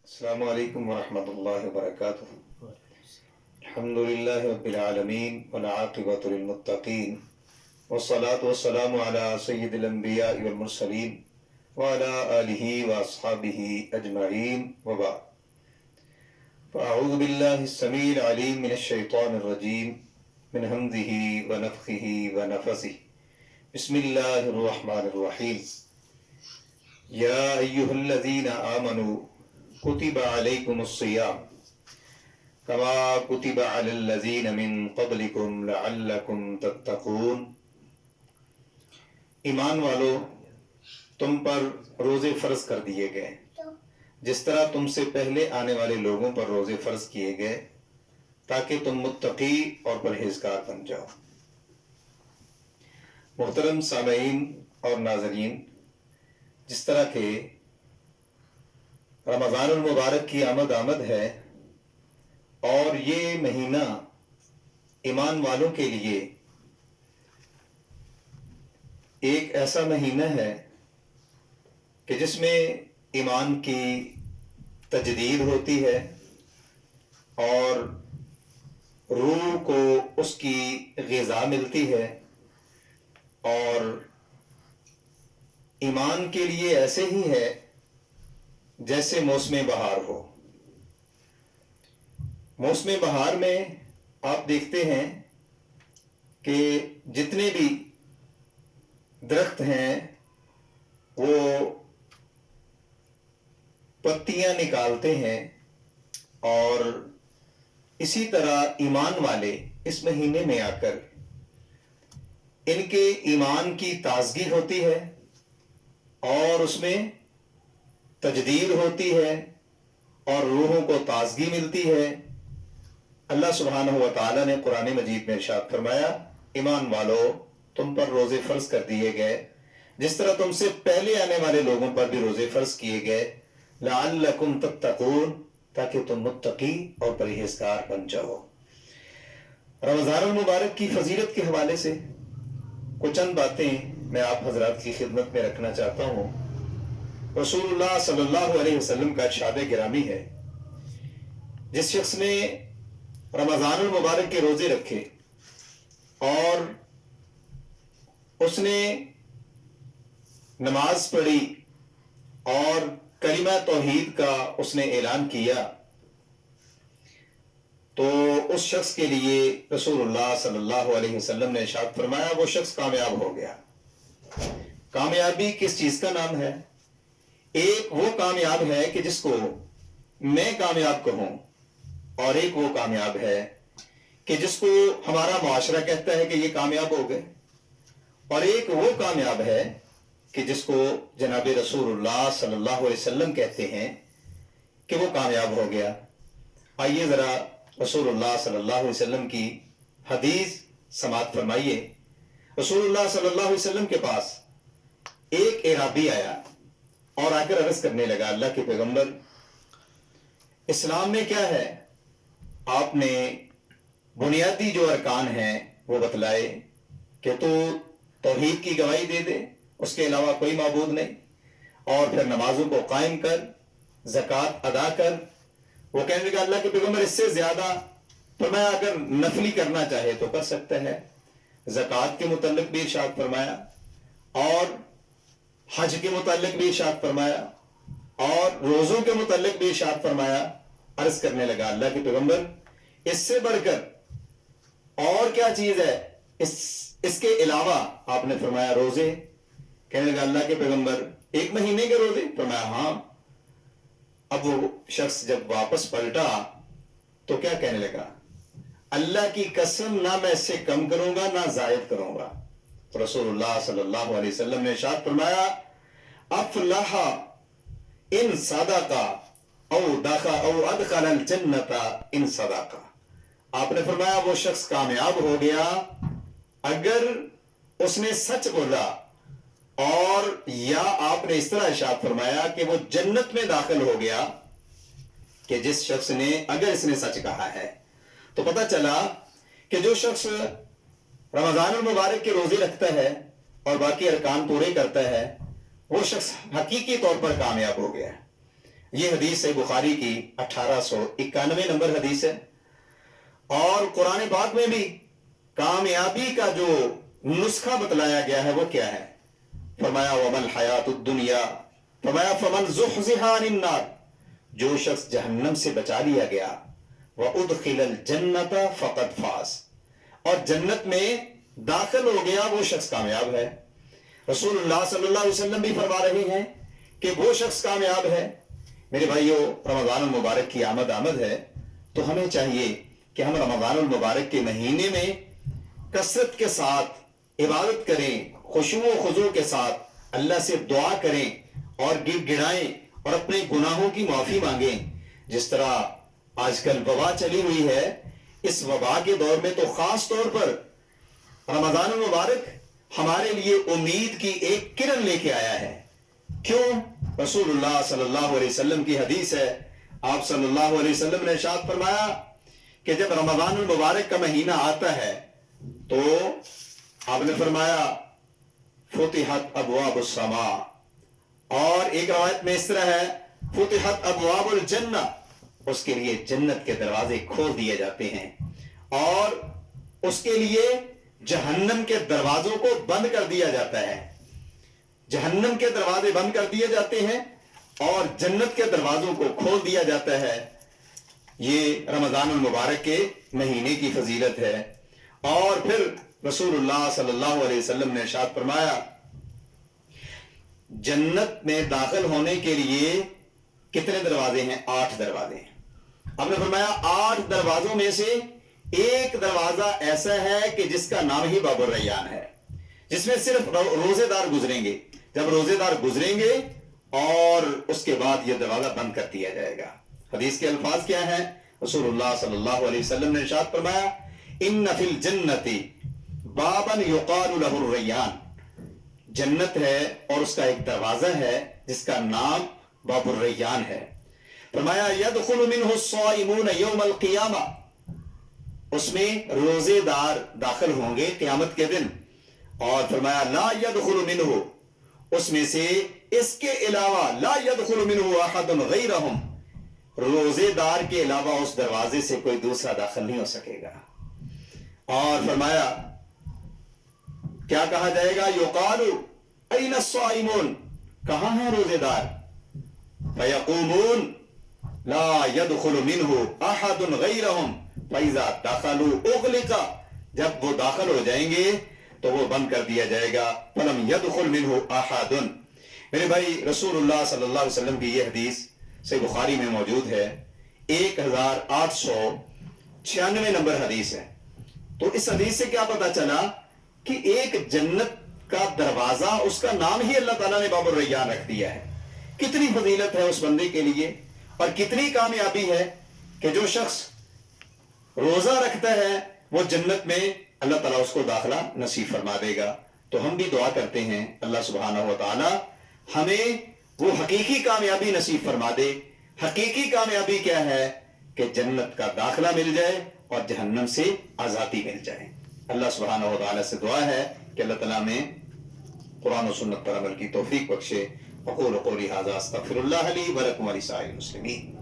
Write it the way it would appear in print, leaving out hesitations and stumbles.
السلام علیکم ورحمۃ اللہ وبرکاتہ۔ الحمد للہ رب العالمین والعاقبۃ للمتقین والصلاة والسلام علی سید الانبیاء والمرسلین وعلی آلہ واصحابہ اجمعین وبعد۔ فاعوذ باللہ السمیع العلیم من الشیطان الرجیم من ہمزہ ونفخہ ونفثہ۔ بسم اللہ الرحمن الرحیم۔ یا ایہا الذین آمنوا کتب علیکم الصیام کما کتب علی الذین من قبلکم لعلکم تتقون۔ ایمان والو، تم پر روزے فرض کر دیے گئے جس طرح تم سے پہلے آنے والے لوگوں پر روزے فرض کیے گئے تاکہ تم متقی اور پرہیزگار بن جاؤ۔ محترم سامعین اور ناظرین، جس طرح کہ رمضان المبارک کی آمد ہے اور یہ مہینہ ایمان والوں کے لیے ایک ایسا مہینہ ہے کہ جس میں ایمان کی تجدید ہوتی ہے اور روح کو اس کی غذا ملتی ہے، اور ایمان کے لیے ایسے ہی ہے جیسے موسم بہار ہو۔ موسم بہار میں آپ دیکھتے ہیں کہ جتنے بھی درخت ہیں وہ پتیاں نکالتے ہیں، اور اسی طرح ایمان والے اس مہینے میں آ کر ان کے ایمان کی تازگی ہوتی ہے اور اس میں تجدید ہوتی ہے اور روحوں کو تازگی ملتی ہے۔ اللہ سبحانہ و تعالیٰ نے قرآن مجید میں ارشاد فرمایا، ایمان والو، تم پر روزے فرض کر دیے گئے جس طرح تم سے پہلے آنے والے لوگوں پر بھی روزے فرض کیے گئے، لعلکم تتقون، تاکہ تم متقی اور پرہیزگار بن جاؤ۔ رمضان المبارک کی فضیلت کے حوالے سے کچھ چند باتیں میں آپ حضرات کی خدمت میں رکھنا چاہتا ہوں۔ رسول اللہ صلی اللہ علیہ وسلم کا ارشاد گرامی ہے، جس شخص نے رمضان المبارک کے روزے رکھے اور اس نے نماز پڑھی اور کلمہ توحید کا اس نے اعلان کیا، تو اس شخص کے لیے رسول اللہ صلی اللہ علیہ وسلم نے ارشاد فرمایا وہ شخص کامیاب ہو گیا۔ کامیابی کس چیز کا نام ہے؟ ایک وہ کامیاب ہے کہ جس کو میں کامیاب کہوں، اور ایک وہ کامیاب ہے کہ جس کو ہمارا معاشرہ کہتا ہے کہ یہ کامیاب ہو گئے، اور ایک وہ کامیاب ہے کہ جس کو جناب رسول اللہ صلی اللہ علیہ وسلم کہتے ہیں کہ وہ کامیاب ہو گیا۔ آئیے ذرا رسول اللہ صلی اللہ علیہ وسلم کی حدیث سماعت فرمائیے۔ رسول اللہ صلی اللہ علیہ وسلم کے پاس ایک اعرابی آیا اور آ کر عرض کرنے لگا، اللہ کے پیغمبر، اسلام میں کیا ہے؟ آپ نے بنیادی جو ارکان ہیں وہ بتلائے کہ تو توحید کی گواہی دے دے، اس کے علاوہ کوئی معبود نہیں، اور پھر نمازوں کو قائم کر، زکوٰۃ ادا کر۔ وہ کہنے لگا، اللہ کے پیغمبر اس سے زیادہ؟ فرمایا اگر نفلی کرنا چاہے تو کر سکتا ہے۔ زکوٰۃ کے متعلق بھی ارشاد فرمایا، اور حج کے متعلق بھی ارشاد فرمایا، اور روزوں کے متعلق بھی ارشاد فرمایا۔ عرض کرنے لگا، اللہ کے پیغمبر اس سے بڑھ کر اور کیا چیز ہے؟ اس کے علاوہ آپ نے فرمایا روزے۔ کہنے لگا، اللہ کے پیغمبر ایک مہینے کے روزے؟ فرمایا ہاں۔ اب وہ شخص جب واپس پلٹا تو کیا کہنے لگا، اللہ کی قسم نہ میں اس سے کم کروں گا نہ زائد کروں گا۔ تو رسول اللہ صلی اللہ علیہ وسلم نے ارشاد فرمایا، افلح ان صدقہ او ادخل الجنت ان صدقہ۔ آپ نے فرمایا وہ شخص کامیاب ہو گیا اگر اس نے سچ بولا، اور یا آپ نے اس طرح ارشاد فرمایا کہ وہ جنت میں داخل ہو گیا کہ جس شخص نے اگر اس نے سچ کہا ہے۔ تو پتہ چلا کہ جو شخص رمضان المبارک کے روزے رکھتا ہے اور باقی ارکان پورے کرتا ہے، وہ شخص حقیقی طور پر کامیاب ہو گیا ہے۔ یہ حدیث ہے بخاری کی 1891 نمبر حدیث ہے. اور قرآن پاک میں بھی کامیابی کا جو نسخہ بتلایا گیا ہے وہ کیا ہے؟ فرمایا وَمَا الْحَيَاةُ الدُّنْيَا، فرمایا فَمَنْ زُحْزِحَ عَنِ النَّارِ، جو شخص جہنم سے بچا لیا گیا، وَأُدْخِلَ الْجَنَّةَ فَقَدْ فَازَ، اور جنت میں داخل ہو گیا وہ شخص کامیاب ہے. رسول اللہ صلی اللہ علیہ وسلم بھی فرما رہے ہیں کہ وہ شخص کامیاب ہے. میرے بھائیو، رمضان المبارک کی آمد ہے، تو ہمیں چاہیے کہ ہم رمضان المبارک کے مہینے میں کثرت کے ساتھ عبادت کریں، خشوع و خضوع کے ساتھ اللہ سے دعا کریں اور گڑ گڑائیں اور اپنے گناہوں کی معافی مانگیں. جس طرح آج کل وبا چلی ہوئی ہے، اس وبا کے دور میں تو خاص طور پر رمضان المبارک ہمارے لیے امید کی ایک کرن لے کے آیا ہے. کیوں؟ رسول اللہ صلی اللہ علیہ وسلم کی حدیث ہے. آپ صلی اللہ علیہ وسلم نے ارشاد فرمایا کہ جب رمضان المبارک کا مہینہ آتا ہے تو آپ نے فرمایا فتحت ابواب السماء، اور ایک روایت میں اس طرح ہے فتحت ابواب الجنہ، اس کے لیے جنت کے دروازے کھول دیے جاتے ہیں اور اس کے لیے جہنم کے دروازوں کو بند کر دیا جاتا ہے. جہنم کے دروازے بند کر دیے جاتے ہیں اور جنت کے دروازوں کو کھول دیا جاتا ہے. یہ رمضان المبارک کے مہینے کی فضیلت ہے. اور پھر رسول اللہ صلی اللہ علیہ وسلم نے ارشاد فرمایا جنت میں داخل ہونے کے لیے کتنے دروازے ہیں؟ 8 دروازے ہیں. آپ نے فرمایا 8 دروازوں میں سے ایک دروازہ ایسا ہے کہ جس کا نام ہی باب الریان ہے، جس میں صرف روزے دار گزریں گے. جب روزے دار گزریں گے اور اس کے بعد یہ دروازہ بند کر دیا جائے گا. حدیث کے الفاظ کیا ہیں؟ رسول اللہ صلی اللہ علیہ وسلم نے ارشاد فرمایا ان فی الجنت بابا یقال له الریان، جنت ہے اور اس کا ایک دروازہ ہے جس کا نام باب الریان ہے. فرمایا یدخل منہ الصائمون یوم القیامہ، اس میں روزے دار داخل ہوں گے قیامت کے دن. اور فرمایا لا يدخل منہ، اس میں سے اس کے علاوہ لا يدخل منہ احد غیرہم، روزے دار کے علاوہ اس دروازے سے کوئی دوسرا داخل نہیں ہو سکے گا. اور فرمایا کیا کہا جائے گا؟ یقال این الصائمون، کہاں ہیں روزے دار؟ فیقومون لا يدخل منہ احد غیرہم فَإِذَا دَخَلُوا اُغْلِقَ، جب وہ داخل ہو جائیں گے تو وہ بند کر دیا جائے گا. فَلَمْ يَدْخُلْ مِنْهُ أَحَدٌ. میرے بھائی، رسول اللہ صلی اللہ علیہ وسلم کی یہ حدیث صحیح بخاری میں موجود ہے، 1896 نمبر حدیث ہے. تو اس حدیث سے کیا پتا چلا کہ ایک جنت کا دروازہ، اس کا نام ہی اللہ تعالیٰ نے باب الریان رکھ دیا ہے. کتنی فضیلت ہے اس بندے کے لیے اور کتنی کامیابی ہے کہ جو شخص روزہ رکھتا ہے وہ جنت میں اللہ تعالیٰ اس کو داخلہ نصیب فرما دے گا. تو ہم بھی دعا کرتے ہیں اللہ سبحانہ و تعالی ہمیں وہ حقیقی کامیابی نصیب فرما دے. حقیقی کامیابی کیا ہے؟ کہ جنت کا داخلہ مل جائے اور جہنم سے آزادی مل جائے. اللہ سبحانہ و تعالی سے دعا ہے کہ اللہ تعالیٰ میں قرآن و سنت پر عمل کی توفیق بخشے. اقول قولی ھذا استغفر اللہ لی ولکم ولسائر المسلمین.